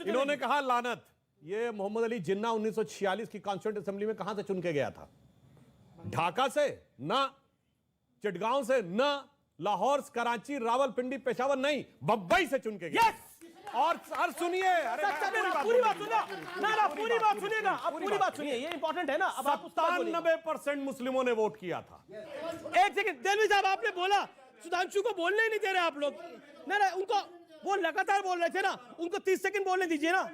इन्होंने कहा लानत। ये मोहम्मद अली जिन्ना 1946 की कॉन्स्टिट्यूंट असेंबली में कहां से चुन के गया था? ढाका से ना, चिटगांव से ना, लाहौर, कराची, रावलपिंडी, पेशावर नहीं, बम्बई से चुन के गया। और सुनिए, पूरी बात सुनिए ना, पूरी बात सुनिएगा, अब पूरी बात सुनिए, ये इंपॉर्टेंट है ना। अब आप 97% मुस्लिमों ने वोट किया था। एक सेकंड देलवी साहब, आपने बोला सुधांशु को बोलने ही नहीं दे रहे आप लोग ना, उनको वो लगातार बोल रहे थे ना, उनको 30 सेकंड बोलने दीजिए ना।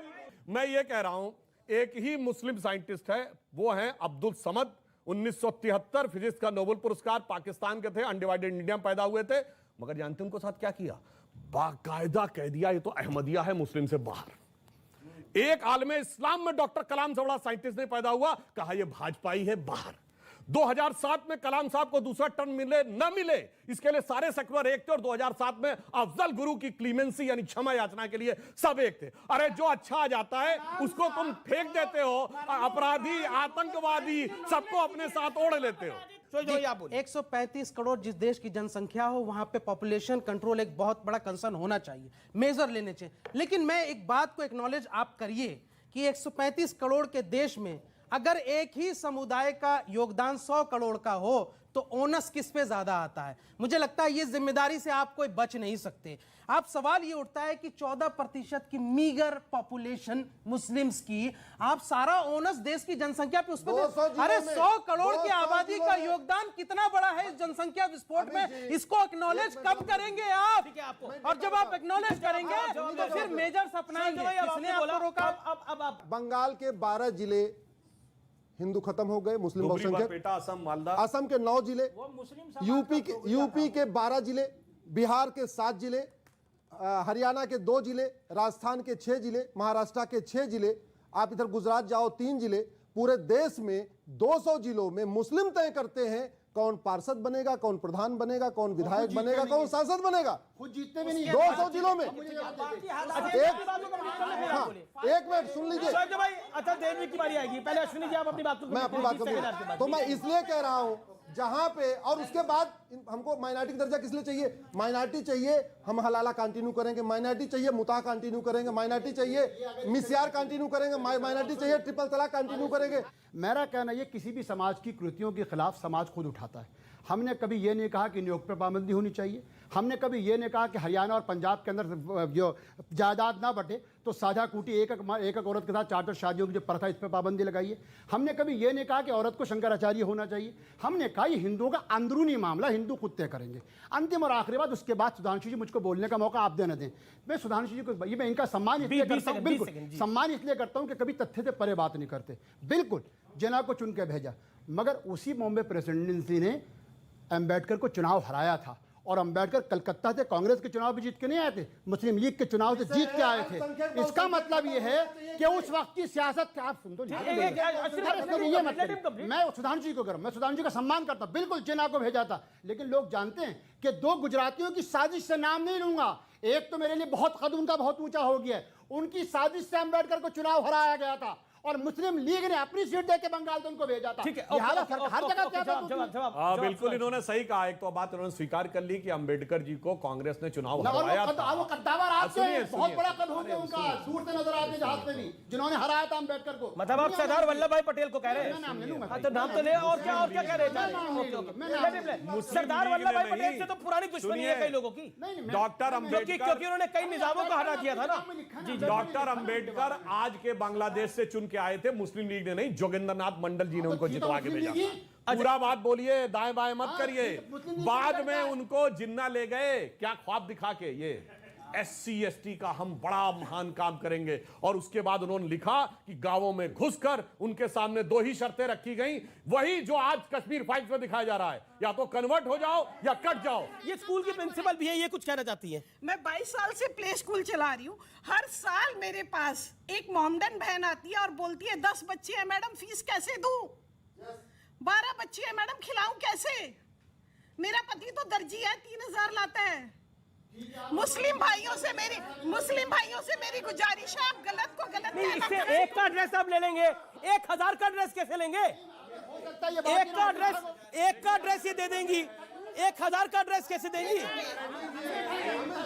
मैं ये कह रहा हूं, एक ही मुस्लिम साइंटिस्ट है, वो है अब्दुल समद, 1973 फिजिक्स का नोबेल पुरस्कार, पाकिस्तान के थे, अनडिवाइडेड इंडिया में पैदा हुए थे। मगर जानते हैं उनको साथ क्या किया? बाकायदा कह दिया ये तो अहमदिया है, मुस्लिम से बाहर। एक आलमे इस्लाम में डॉक्टर कलाम से बड़ा साइंटिस्ट नहीं पैदा हुआ, कहा ये भाजपाई है, बाहर। 2007 में कलाम साहब को दूसरा टर्म मिले न मिले, इसके लिए सारे सेक्युलर एक थे, और 2007 में अफजल गुरु की क्लीमेंसी यानी क्षमा याचना के लिए सब एक थे। अरे जो अच्छा आ जाता है उसको तुम फेंक देते हो, अपराधी, आतंकवादी सबको अपने साथ ओढ़ लेते हो। 135 करोड़ जिस देश की जनसंख्या हो, वहां पे पॉपुलेशन कंट्रोल एक बहुत बड़ा कंसर्न होना चाहिए, मेजर लेने चाहिए। लेकिन मैं एक बात को एक्नॉलेज आप करिए कि 135 करोड़ के देश में अगर एक ही समुदाय का योगदान 100 करोड़ का हो तो ओनस किस पे ज्यादा आता है? मुझे लगता है ये जिम्मेदारी से आप कोई बच नहीं सकते। आप सवाल ये उठता है कि 14% की मीगर पॉपुलेशन मुस्लिम्स की, आप सारा ओनस देश की जनसंख्या पे उस पर, अरे 100 करोड़ की आबादी का योगदान कितना बड़ा है इस जनसंख्या विस्फोट में, इसको एक्नॉलेज कब करेंगे आप? और जब आप एक्नॉलेज करेंगे तो फिर मेजर्स अपनाएंगे। किसने आपको रोका? अब बंगाल के 12 जिले हिंदू खत्म हो गए, मुस्लिम बहुसंख्यक। असम के 9 जिले, यूपी के 12 जिले, बिहार के 7 जिले, हरियाणा के 2 जिले, राजस्थान के 6 जिले, महाराष्ट्र के 6 जिले, आप इधर गुजरात जाओ 3 जिले। पूरे देश में 200 जिलों में मुस्लिम तय करते हैं कौन पार्षद बनेगा, कौन प्रधान बनेगा, कौन विधायक बनेगा, कौन सांसद बनेगा। खुद जीतते भी नहीं 200 जिलों में। एक मिनट सुन लीजिए, अच्छा देवी की बारी आएगी, पहले अश्विनी जी आप अपनी बात मैं अपनी बात करूंगा। तो मैं इसलिए कह रहा हूं जहां पे, और उसके बाद हमको माइनॉरिटी दर्जा किस लिए चाहिए? माइनॉरिटी चाहिए, हम हलाला कंटिन्यू करेंगे, माइनॉरिटी चाहिए, मुता कंटिन्यू करेंगे, माइनॉरिटी चाहिए, मिसियार कंटिन्यू करेंगे, माइनॉरिटी चाहिए, ट्रिपल तलाक कंटिन्यू करेंगे। मेरा कहना ये किसी भी समाज की कृतियों के खिलाफ समाज खुद उठाता है। हमने कभी ये नहीं कहा कि नियोक्ता पर पाबंदी होनी चाहिए, हमने कभी ये नहीं कहा कि हरियाणा और पंजाब के अंदर जो जायदाद ना बटे तो साझा कूटी एक औरत के साथ 4 शादियों की जो प्रथा, इस पर पाबंदी लगाई है। हमने कभी ये नहीं कहा कि औरत को शंकराचार्य होना चाहिए। हमने कहा ये हिंदुओं का अंदरूनी मामला, हिंदू खुद तय करेंगे। अंतिम और आखिरी बात, उसके बाद सुधांशु जी मुझको बोलने का मौका आप देने दें। मैं सुधांशु जी को मैं इनका सम्मान इसलिए करता हूँ, बिल्कुल सम्मान इसलिए करता हूँ कि कभी तथ्य से परे बात नहीं करते। बिल्कुल जिन्ना को चुन के भेजा, मगर उसी बॉम्बे प्रेसिडेंसी ने अंबेडकर को चुनाव हराया था, और अंबेडकर कलकत्ता से कांग्रेस के चुनाव भी जीत के नहीं आए थे, मुस्लिम लीग के चुनाव से जीत के आए थे। इसका मतलब ये है कि उस वक्त की सियासत, आप सुन तो ये मतलब मैं सुधांशु जी को मैं सुधांशु जी का सम्मान करता हूं, बिल्कुल जिन्ना को भेजा था। लेकिन लोग जानते हैं कि 2 गुजरातियों की साजिश से नाम नहीं लूंगा, एक तो मेरे लिए बहुत कद उनका बहुत ऊंचा हो गया है, उनकी साजिश से अंबेडकर को चुनाव हराया गया था, और मुस्लिम लीग ने अपनी सीट देके बंगाल तो उनको भेजा था। हर जगह बिल्कुल इन्होंने सही कहा। एक तो बात इन्होंने स्वीकार कर ली कि अंबेडकर जी को कांग्रेस ने चुनाव हराया था। वो कद्दावर आपसे बहुत बड़ा कद हो गया उनका, दूर से नजर आते जहाज में भी, जिन्होंने हराया था अंबेडकर को। मतलब आप सरदार वल्लभ भाई पटेल को कह रहे हैं? नाम तो ले, और क्या कह रहे हैं? सरदार वल्लभ भाई पटेल से तो पुरानी दुश्मनी है कई लोगों की, डॉक्टर अम्बेडकर, क्योंकि उन्होंने कई निजामों को हटा दिया था ना। डॉक्टर अम्बेडकर आज के बांग्लादेश से चुन के आए थे, मुस्लिम लीग ने नहीं, जोगेंद्रनाथ मंडल जी ने उनको जितवा के भेजा। पूरा बात बोलिए, दाएं बाएं मत करिए। बाद में उनको जिन्ना ले गए, क्या ख्वाब दिखा के, ये SC ST का हम बड़ा महान काम करेंगे। और उसके बाद उन्होंने लिखा कि गांवों में घुसकर उनके सामने 2 ही शर्तें रखी गई, वही जो आज कश्मीर फाइल्स में दिखाया जा रहा है, या तो कन्वर्ट हो जाओ या कट जाओ। ये स्कूल की प्रिंसिपल भी है, ये कुछ कहना चाहती है। मैं 22 साल से प्ले स्कूल चला रही हूँ। हर साल मेरे पास एक मोमडन बहन आती है और बोलती है 10 बच्चे हैं मैडम, फीस कैसे दूं? 12 बच्चे हैं मैडम, खिलाऊं कैसे? मेरा पति तो दर्जी है, 3000 लाता है। मुस्लिम भाइयों से मेरी गुजारिश है, आप गलत को गलत नहीं, इससे एक का ड्रेस आप ले लेंगे, 1000 का ड्रेस कैसे लेंगे? एक का ड्रेस ये दे देंगी, 1000 का ड्रेस कैसे देंगी?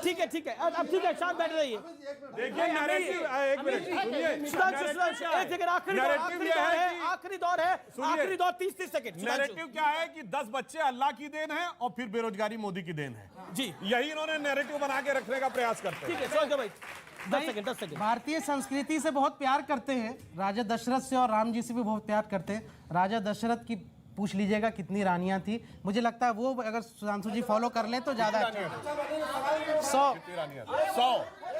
ठीक है ठीक है, अब ठीक है, शांत बैठ रहिए। देखिए नैरेटिव, एक मिनट सुनिए, सुधांशु सुधांशु एक सेकंड, आखिरी दौर, नैरेटिव आखिरी यह दौर है है, कि- आखिरी दौर है, सुनिए। आखिरी दौर 30 सेकंड। नैरेटिव क्या है कि 10 बच्चे अल्लाह की देन है और फिर बेरोजगारी मोदी की देन है। जी यही इन्होंने नैरेटिव बना के रखने का प्रयास करते हैं। ठीक है, सोच दो भाई, 10 सेकंड। भारतीय संस्कृति से बहुत प्यार करते हैं, राजा दशरथ से और राम जी से भी बहुत प्यार करते हैं। राजा दशरथ की पूछ लीजिएगा कितनी रानियां थी, मुझे लगता है वो अगर सुधांशु जी फॉलो कर ले तो ज्यादा अच्छा। 100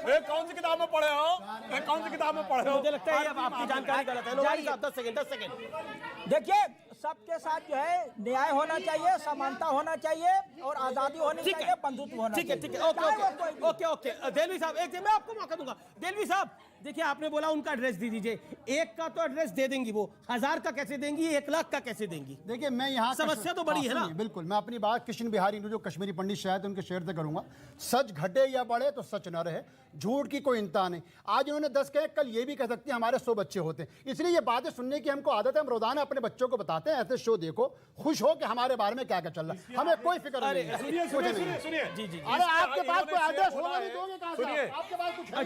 ये कौन सी किताब में पढ़े हो? ये कौन सी किताब में पढ़े हो? मुझे लगता है ये अब आपकी जानकारी गलत है। लो भाई साहब, 10 सेकंड। देखिए, सबके साथ जो है न्याय होना चाहिए, समानता होना चाहिए और आजादी होनी ठीक है, चाहिए, बंधुत्व होना ठीक है, चाहिए। ठीक है, ओके। देलवी साहब, एक मैं आपको मौका दूंगा। देलवी साहब, देखिए आपने बोला उनका एड्रेस दे दीजिए। 1 का तो एड्रेस दे देंगी वो, 1000 का कैसे देंगी, 1 लाख का कैसे देंगी? देखिए, मैं यहाँ समस्या तो बड़ी है ना। बिल्कुल, मैं अपनी बात कृष्ण बिहारी जो कश्मीरी पंडित शायद उनके शेर से करूंगा। सच घटे या बढ़े तो सच न रहे, झूठ की कोई इंतहा नहीं। आज उन्होंने 10 कहे, कल ये भी कह सकते हैं हमारे 100 बच्चे होते हैं। इसलिए ये बातें सुनने की हमको आदत है, हम रोजाना अपने बच्चों को बताते हैं ऐसे शो देखो, खुश हो कि हमारे बारे में क्या क्या चल रहा है, हमें कोई फिक्र नहीं है। सुनिए जी। अरे आपके पास कोई एड्रेस होगा नहीं, दोगे कहाँ से? सुनिए, आपके पास कुछ है?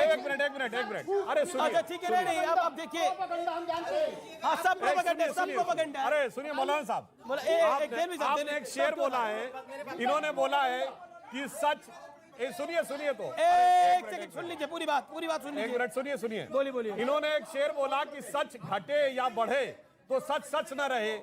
एक मिनट अरे सुनिए, अच्छा ठीक है, नहीं अब देखिए, प्रोपेगेंडा हम जानते हैं। हाँ सब प्रोपेगेंडा है। अरे सुनिए मौलाना साहब, देलवी साहब, आपने एक शेर बोला है, इन्होंने बोला है कि सच, सुनिए तो एक सेकंड सुन लीजिए, पूरी बात सुन एक लीजिए। मिनट सुनिए। बोलिए। इन्होंने एक शेर बोला कि सच घटे या बढ़े तो सच न रहे,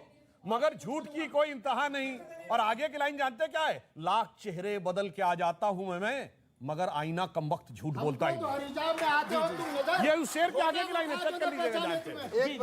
मगर झूठ की कोई इंतहा नहीं। और आगे की लाइन जानते क्या है? लाख चेहरे बदल के आ जाता हूं मैं, मगर आईना कमबख्त झूठ बोलता ही नहीं। हिजाब में आते हो तुम, ये उस शेर के आगे की लाइन है, चेक कर लीजिएगा जानते हैं।